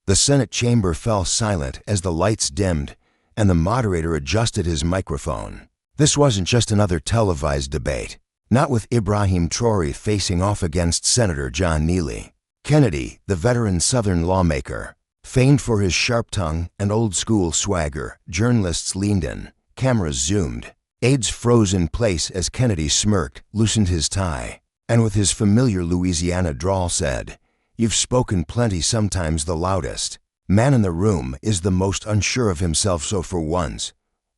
The Senate chamber fell silent as the lights dimmed and the moderator adjusted his microphone. This wasn't just another televised debate. Not with Ibrahim Traoré facing off against Senator John Neely. Kennedy, the veteran Southern lawmaker, famed for his sharp tongue and old-school swagger, journalists leaned in, cameras zoomed. Aides froze in place as Kennedy smirked, loosened his tie, and with his familiar Louisiana drawl said, "You've spoken plenty, sometimes the loudest. Man in the room is the most unsure of himself, so for once,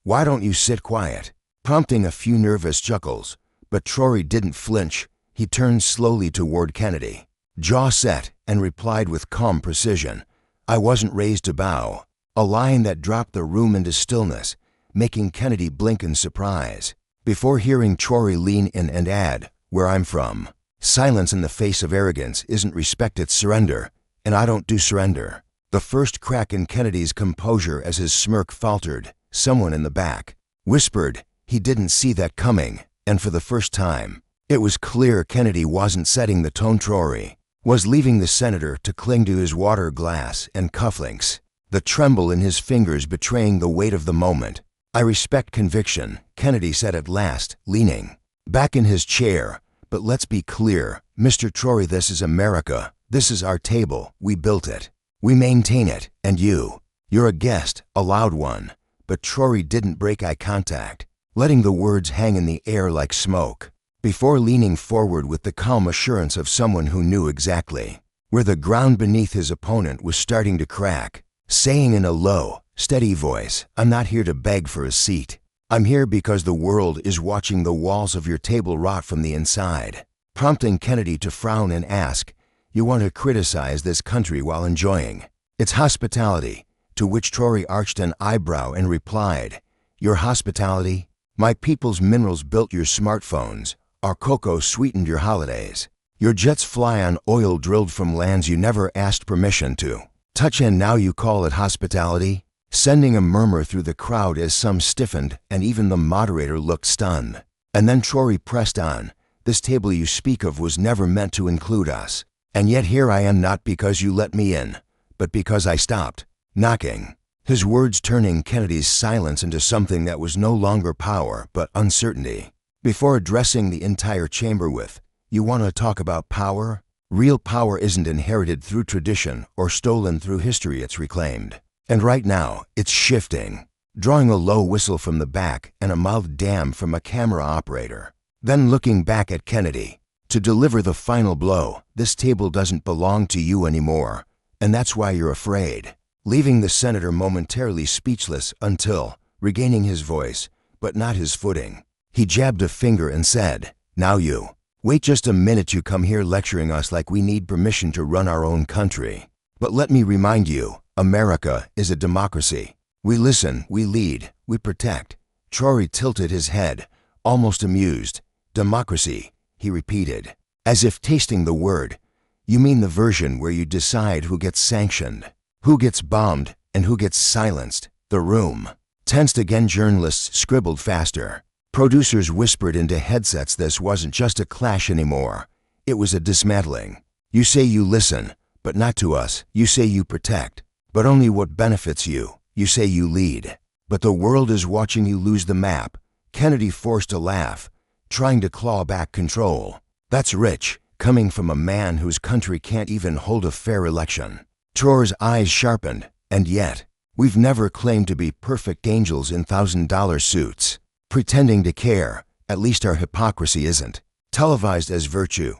why don't you sit quiet?" Prompting a few nervous chuckles, but Traoré didn't flinch. He turned slowly toward Kennedy, jaw set, and replied with calm precision, "I wasn't raised to bow," a line that dropped the room into stillness, making Kennedy blink in surprise, before hearing Traoré lean in and add, "Where I'm from, silence in the face of arrogance isn't respect, it's surrender, and I don't do surrender." The first crack in Kennedy's composure as his smirk faltered, someone in the back whispered he didn't see that coming, and for the first time, it was clear Kennedy wasn't setting the tone. Traoré was leaving the senator to cling to his water glass and cufflinks, the tremble in his fingers betraying the weight of the moment. "I respect conviction," Kennedy said at last, leaning back in his chair, "but let's be clear, Mr. Traoré, this is America. This is our table. We built it. We maintain it, and you're a guest, a loud one." But Traoré didn't break eye contact, letting the words hang in the air like smoke, before leaning forward with the calm assurance of someone who knew exactly where the ground beneath his opponent was starting to crack, saying in a low, steady voice, "I'm not here to beg for a seat. I'm here because the world is watching the walls of your table rot from the inside." Prompting Kennedy to frown and ask, "You want to criticize this country while enjoying its hospitality?" To which Traoré arched an eyebrow and replied, "Your hospitality? My people's minerals built your smartphones. Our cocoa sweetened your holidays. Your jets fly on oil drilled from lands you never asked permission to touch, and now you call it hospitality?" Sending a murmur through the crowd as some stiffened and even the moderator looked stunned. And then Traoré pressed on, "This table you speak of was never meant to include us. And yet here I am, not because you let me in, but because I stopped knocking." His words turning Kennedy's silence into something that was no longer power but uncertainty, before addressing the entire chamber with, "You want to talk about power? Real power isn't inherited through tradition or stolen through history, it's reclaimed. And right now, it's shifting." Drawing a low whistle from the back and a mild damn from a camera operator, then looking back at Kennedy to deliver the final blow, "This table doesn't belong to you anymore, and that's why you're afraid." Leaving the senator momentarily speechless until, regaining his voice, but not his footing, he jabbed a finger and said, "Now you wait just a minute. You come here lecturing us like we need permission to run our own country. But let me remind you, America is a democracy. We listen, we lead, we protect." Traoré tilted his head, almost amused. "Democracy," he repeated, as if tasting the word. "You mean the version where you decide who gets sanctioned, who gets bombed, and who gets silenced?" The room tensed again. Journalists scribbled faster. Producers whispered into headsets. This wasn't just a clash anymore. It was a dismantling. "You say you listen, but not to us. You say you protect, but only what benefits you. You say you lead, but the world is watching you lose the map." Kennedy forced a laugh, trying to claw back control. "That's rich, coming from a man whose country can't even hold a fair election." Traoré's eyes sharpened. "And yet, we've never claimed to be perfect angels in $1,000 suits, pretending to care. At least our hypocrisy isn't televised as virtue."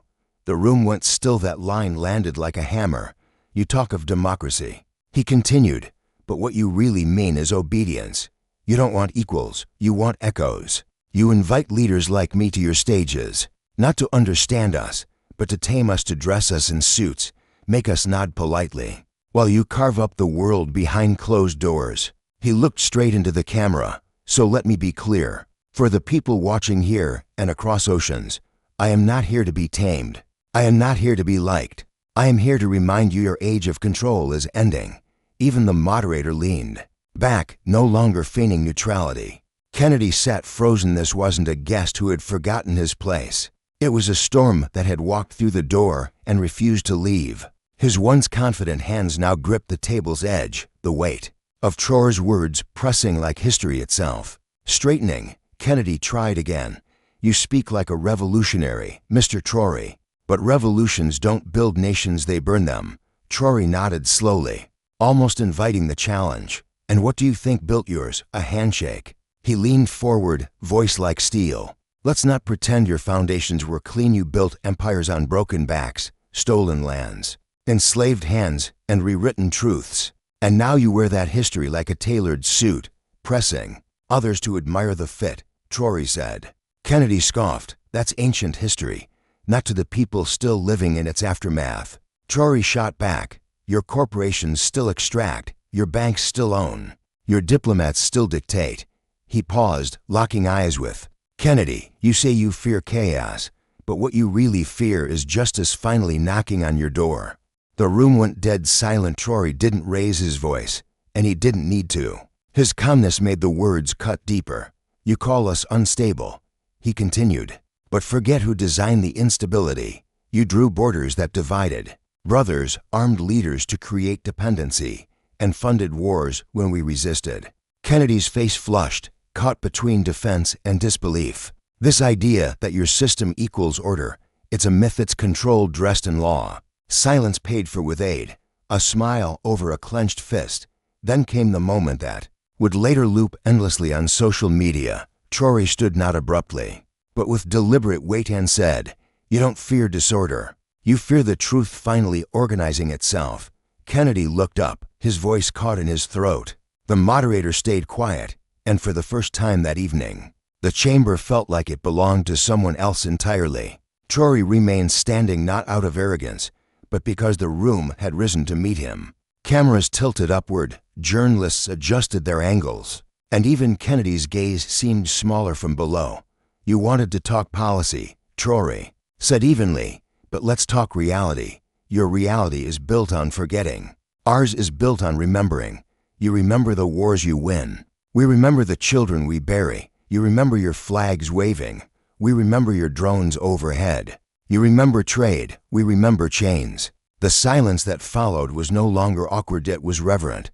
The room went still. That line landed like a hammer. "You talk of democracy," he continued, "but what you really mean is obedience. You don't want equals, you want echoes. You invite leaders like me to your stages, not to understand us, but to tame us, to dress us in suits, make us nod politely, while you carve up the world behind closed doors." He looked straight into the camera. "So let me be clear. For the people watching here and across oceans, I am not here to be tamed. I am not here to be liked. I am here to remind you your age of control is ending." Even the moderator leaned back, no longer feigning neutrality. Kennedy sat frozen. This wasn't a guest who had forgotten his place. It was a storm that had walked through the door and refused to leave. His once confident hands now gripped the table's edge, the weight of Traoré's words pressing like history itself. Straightening, Kennedy tried again. "You speak like a revolutionary, Mr. Traoré. But revolutions don't build nations, they burn them." Traoré nodded slowly, almost inviting the challenge. "And what do you think built yours? A handshake?" He leaned forward, voice like steel. "Let's not pretend your foundations were clean. You built empires on broken backs, stolen lands, enslaved hands, and rewritten truths. And now you wear that history like a tailored suit, pressing others to admire the fit," Traoré said. Kennedy scoffed. "That's ancient history, not to the people still living in its aftermath." Traoré shot back. "Your corporations still extract, your banks still own, your diplomats still dictate." He paused, locking eyes with Kennedy. "You say you fear chaos, but what you really fear is justice finally knocking on your door." The room went dead silent. Traoré didn't raise his voice, and he didn't need to. His calmness made the words cut deeper. "You call us unstable," he continued, "but forget who designed the instability. You drew borders that divided, brothers armed leaders to create dependency, and funded wars when we resisted." Kennedy's face flushed, caught between defense and disbelief. "This idea that your system equals order, it's a myth that's controlled, dressed in law." Silence paid for with aid, a smile over a clenched fist. Then came the moment that would later loop endlessly on social media. Traoré stood not abruptly, but with deliberate weight and said, "You don't fear disorder. You fear the truth finally organizing itself." Kennedy looked up, his voice caught in his throat. The moderator stayed quiet, and for the first time that evening, the chamber felt like it belonged to someone else entirely. Traoré remained standing not out of arrogance, but because the room had risen to meet him. Cameras tilted upward, journalists adjusted their angles, and even Kennedy's gaze seemed smaller from below. "You wanted to talk policy," Traoré said evenly, "but let's talk reality. Your reality is built on forgetting. Ours is built on remembering. You remember the wars you win. We remember the children we bury. You remember your flags waving. We remember your drones overhead. You remember trade. We remember chains." The silence that followed was no longer awkward, it was reverent.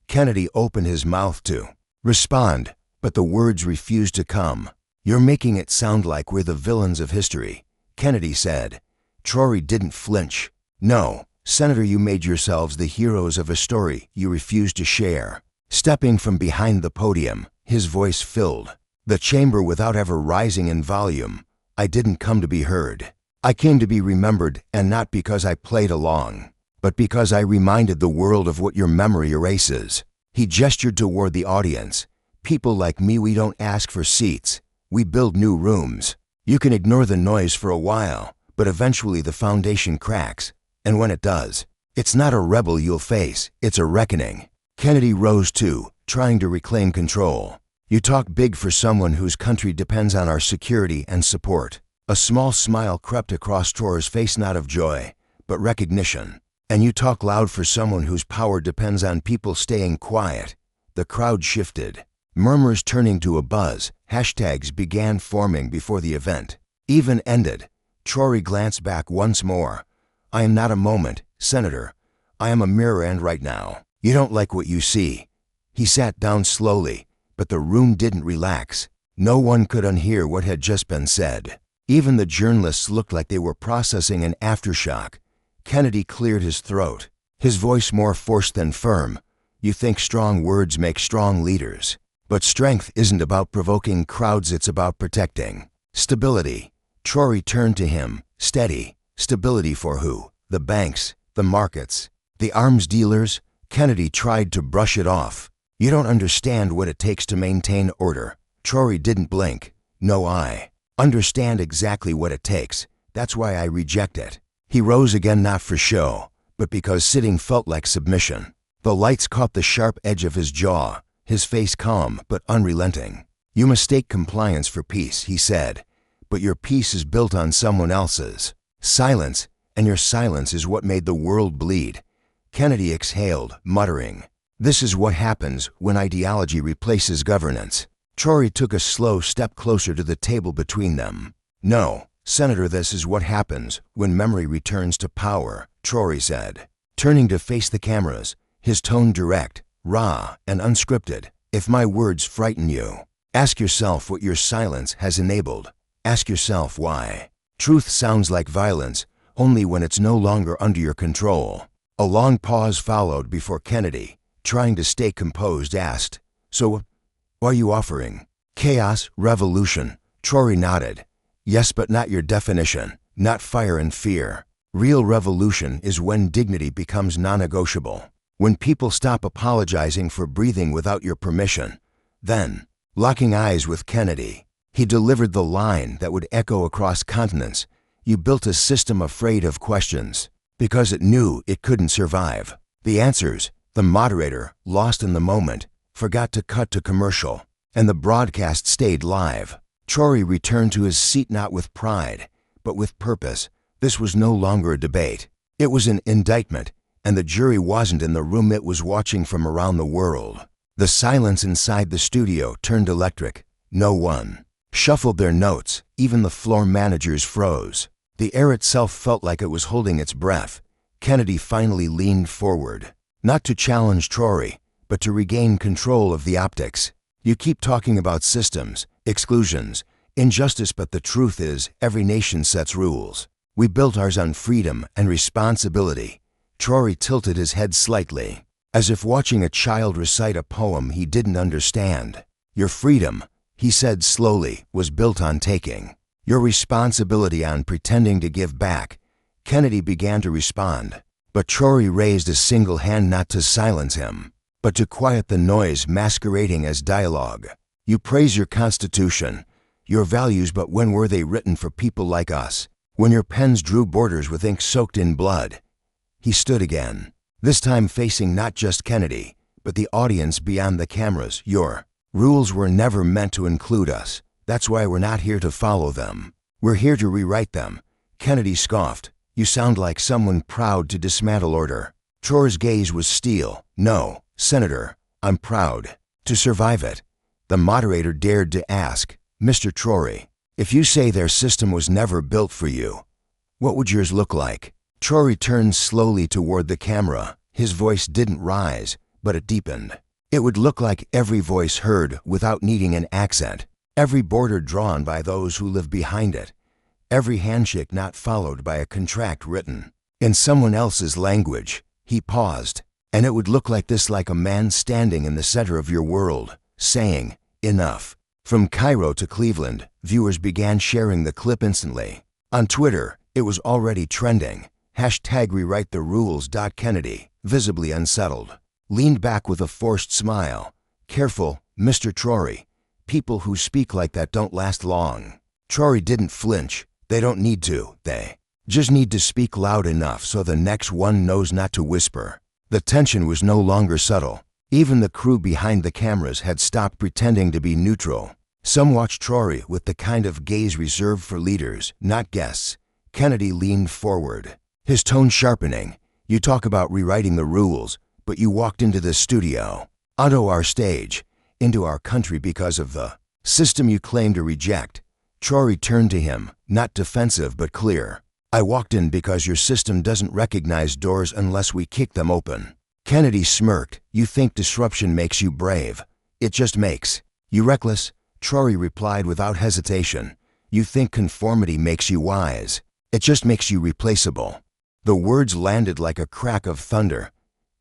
Kennedy opened his mouth to respond, but the words refused to come. "You're making it sound like we're the villains of history," Kennedy said. Traoré didn't flinch. "No, Senator, you made yourselves the heroes of a story you refused to share." Stepping from behind the podium, his voice filled the chamber without ever rising in volume. "I didn't come to be heard. I came to be remembered, and not because I played along, but because I reminded the world of what your memory erases." He gestured toward the audience. "People like me, we don't ask for seats. We build new rooms. You can ignore the noise for a while, but eventually the foundation cracks. And when it does, it's not a rebel you'll face, it's a reckoning." Kennedy rose too, trying to reclaim control. "You talk big for someone whose country depends on our security and support." A small smile crept across Traoré's face, not of joy, but recognition. "And you talk loud for someone whose power depends on people staying quiet." The crowd shifted, murmurs turning to a buzz. Hashtags began forming before the event even ended. Traoré glanced back once more. "I am not a moment, Senator. I am a mirror, and right now, you don't like what you see." He sat down slowly, but the room didn't relax. No one could unhear what had just been said. Even the journalists looked like they were processing an aftershock. Kennedy cleared his throat, his voice more forced than firm. "You think strong words make strong leaders. But strength isn't about provoking crowds, it's about protecting stability." Traoré turned to him. "Steady. Stability for who? The banks, the markets, the arms dealers?" Kennedy tried to brush it off. "You don't understand what it takes to maintain order." Traoré didn't blink. "No, I understand exactly what it takes. That's why I reject it." He rose again, not for show, but because sitting felt like submission. The lights caught the sharp edge of his jaw, his face calm but unrelenting. "You mistake compliance for peace," he said, "but your peace is built on someone else's silence, and your silence is what made the world bleed." Kennedy exhaled, muttering, "This is what happens when ideology replaces governance." Traoré took a slow step closer to the table between them. "No, Senator, this is what happens when memory returns to power," Traoré said. turning to face the cameras, his tone direct, raw, and unscripted. If my words frighten you, ask yourself what your silence has enabled. Ask yourself why. Truth sounds like violence only when it's no longer under your control. A long pause followed before Kennedy, trying to stay composed, asked, "So, what are you offering? Chaos, revolution?" Traoré nodded. "Yes, but not your definition. Not fire and fear. Real revolution is when dignity becomes non-negotiable. When people stop apologizing for breathing without your permission." Then, locking eyes with Kennedy, he delivered the line that would echo across continents. "You built a system afraid of questions because it knew it couldn't survive. The answers." The moderator, lost in the moment, forgot to cut to commercial, and the broadcast stayed live. Traoré returned to his seat not with pride, but with purpose. This was no longer a debate. It was an indictment, and the jury wasn't in the room, it was watching from around the world. The silence inside the studio turned electric. No one shuffled their notes, even the floor managers froze. The air itself felt like it was holding its breath. Kennedy finally leaned forward, not to challenge Traoré, but to regain control of the optics. "You keep talking about systems, exclusions, injustice, but the truth is, every nation sets rules. We built ours on freedom and responsibility." Traoré tilted his head slightly, as if watching a child recite a poem he didn't understand. "Your freedom," he said slowly, "was built on taking. Your responsibility on pretending to give back." Kennedy began to respond, but Traoré raised a single hand, not to silence him, but to quiet the noise masquerading as dialogue. "You praise your Constitution, your values, but when were they written for people like us? When your pens drew borders with ink soaked in blood?" He stood again, this time facing not just Kennedy, but the audience beyond the cameras. "Your rules were never meant to include us. That's why we're not here to follow them. We're here to rewrite them." Kennedy scoffed. "You sound like someone proud to dismantle order." Traoré's gaze was steel. "No, Senator, I'm proud to survive it." The moderator dared to ask, "Mr. Traoré, if you say their system was never built for you, what would yours look like?" Traoré turned slowly toward the camera. His voice didn't rise, but it deepened. "It would look like every voice heard without needing an accent, every border drawn by those who live behind it, every handshake not followed by a contract written in someone else's language." He paused. "And it would look like this, like a man standing in the center of your world, saying, 'Enough.'" From Cairo to Cleveland, viewers began sharing the clip instantly. On Twitter, it was already trending. #RewriteTheRules. Kennedy, visibly unsettled, leaned back with a forced smile. "Careful, Mr. Traoré. People who speak like that don't last long." Traoré didn't flinch. "They don't need to. They just need to speak loud enough so the next one knows not to whisper." The tension was no longer subtle. Even the crew behind the cameras had stopped pretending to be neutral. Some watched Traoré with the kind of gaze reserved for leaders, not guests. Kennedy leaned forward, his tone sharpening. "You talk about rewriting the rules, but you walked into this studio, onto our stage, into our country because of the system you claim to reject." Traoré turned to him, not defensive but clear. "I walked in because your system doesn't recognize doors unless we kick them open." Kennedy smirked. "You think disruption makes you brave. It just makes you reckless." Traoré replied without hesitation. "You think conformity makes you wise. It just makes you replaceable." The words landed like a crack of thunder.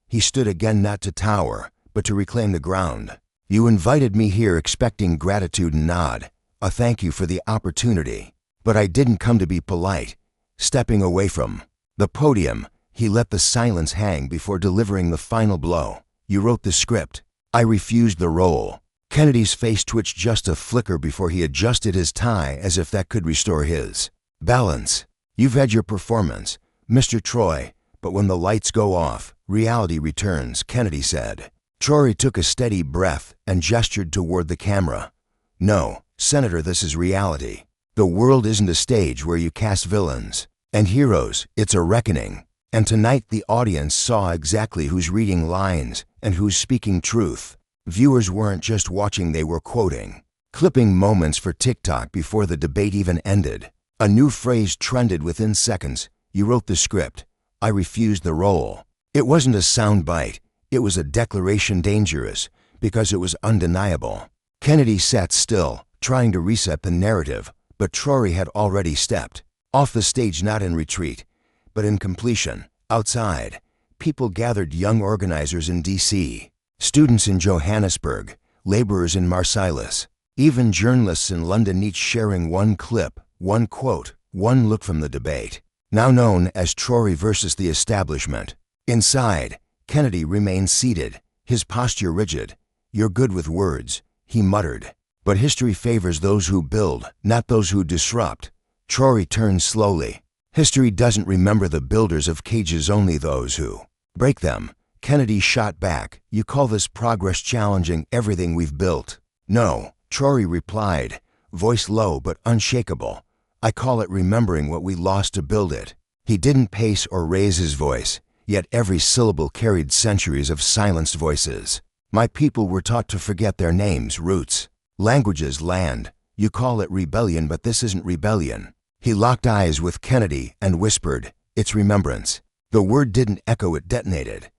He stood again, not to tower, but to reclaim the ground. "You invited me here expecting gratitude and nod, a thank you for the opportunity. But I didn't come to be polite." Stepping away from the podium, he let the silence hang before delivering the final blow. "You wrote the script. I refused the role." Kennedy's face twitched just a flicker before he adjusted his tie as if that could restore his balance. "You've had your performance, Mr. Traoré, but when the lights go off, reality returns," Kennedy said. Traoré took a steady breath and gestured toward the camera. "No, Senator, this is reality. The world isn't a stage where you cast villains and heroes, it's a reckoning." And tonight the audience saw exactly who's reading lines and who's speaking truth. Viewers weren't just watching, they were quoting, clipping moments for TikTok before the debate even ended. A new phrase trended within seconds. "You wrote the script. I refused the role." It wasn't a sound bite. It was a declaration dangerous because it was undeniable. Kennedy sat still, trying to reset the narrative, but Traoré had already stepped off the stage, not in retreat, but in completion. Outside, people gathered, young organizers in D.C., students in Johannesburg, laborers in Marseilles, even journalists in London, each sharing one clip, one quote, one look from the debate, now known as Traoré versus the establishment. Inside, Kennedy remained seated, his posture rigid. "You're good with words," he muttered. "But history favors those who build, not those who disrupt." Traoré turned slowly. "History doesn't remember the builders of cages, only those who break them." Kennedy shot back. "You call this progress, challenging everything we've built?" "No," Traoré replied, voice low but unshakable. "I call it remembering what we lost to build it." He didn't pace or raise his voice, yet every syllable carried centuries of silenced voices. "My people were taught to forget their names, roots, languages, land. You call it rebellion, but this isn't rebellion." He locked eyes with Kennedy and whispered, "It's remembrance." The word didn't echo, it detonated.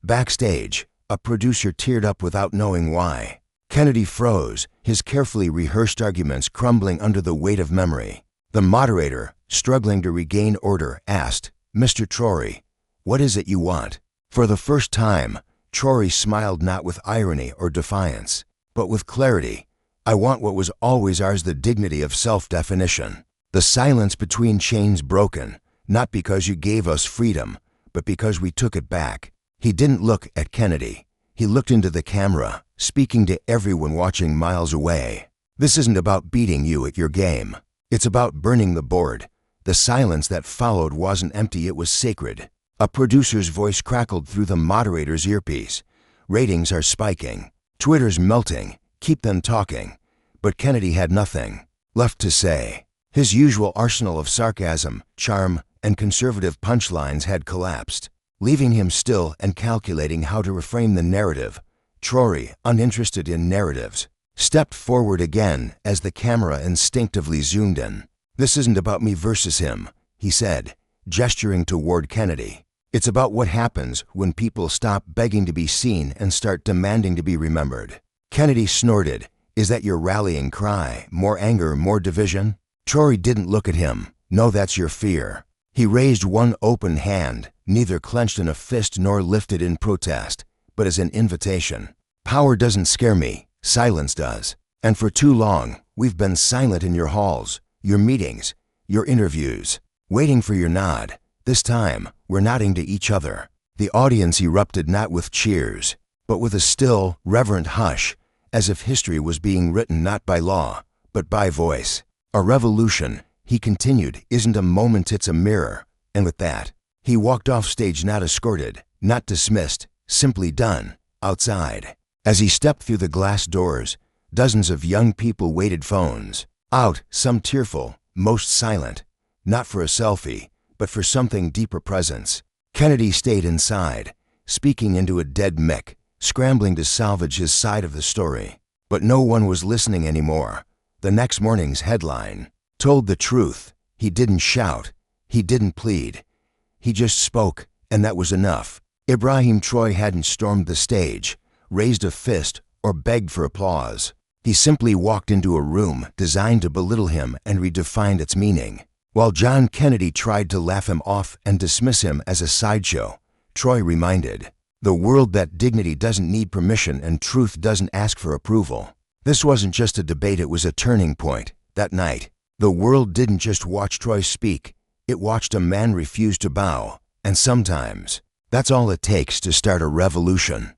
Backstage, a producer teared up without knowing why. Kennedy froze, his carefully rehearsed arguments crumbling under the weight of memory. The moderator, struggling to regain order, asked, "Mr. Traoré, what is it you want?" For the first time, Traoré smiled, not with irony or defiance, but with clarity. "I want what was always ours, the dignity of self-definition. The silence between chains broken, not because you gave us freedom, but because we took it back." He didn't look at Kennedy. He looked into the camera, speaking to everyone watching miles away. "This isn't about beating you at your game. It's about burning the board." The silence that followed wasn't empty, it was sacred. A producer's voice crackled through the moderator's earpiece. "Ratings are spiking. Twitter's melting. Keep them talking." But Kennedy had nothing left to say. His usual arsenal of sarcasm, charm, and conservative punchlines had collapsed, leaving him still and calculating how to reframe the narrative. Traoré, uninterested in narratives, stepped forward again as the camera instinctively zoomed in. "This isn't about me versus him," he said, gesturing toward Kennedy. "It's about what happens when people stop begging to be seen and start demanding to be remembered." Kennedy snorted. "Is that your rallying cry? More anger, more division?" Traoré didn't look at him. "No, that's your fear." He raised one open hand, neither clenched in a fist nor lifted in protest, but as an invitation. "Power doesn't scare me, silence does. And for too long, we've been silent in your halls, your meetings, your interviews, waiting for your nod. This time, we're nodding to each other." The audience erupted, not with cheers, but with a still, reverent hush, as if history was being written not by law, but by voice. "A revolution," he continued, "isn't a moment, it's a mirror." And with that, he walked off stage, not escorted, not dismissed, simply done. Outside, as he stepped through the glass doors, dozens of young people waited, phones out, some tearful, most silent, not for a selfie, but for something deeper, presence. Kennedy stayed inside, speaking into a dead mic, scrambling to salvage his side of the story. But no one was listening anymore. The next morning's headline told the truth. He didn't shout. He didn't plead. He just spoke, and that was enough. Ibrahim Traoré hadn't stormed the stage, raised a fist, or begged for applause. He simply walked into a room designed to belittle him and redefined its meaning. While John Kennedy tried to laugh him off and dismiss him as a sideshow, Traoré reminded the world that dignity doesn't need permission and truth doesn't ask for approval. This wasn't just a debate, it was a turning point. That night, the world didn't just watch Traoré speak, it watched a man refuse to bow. And sometimes, that's all it takes to start a revolution.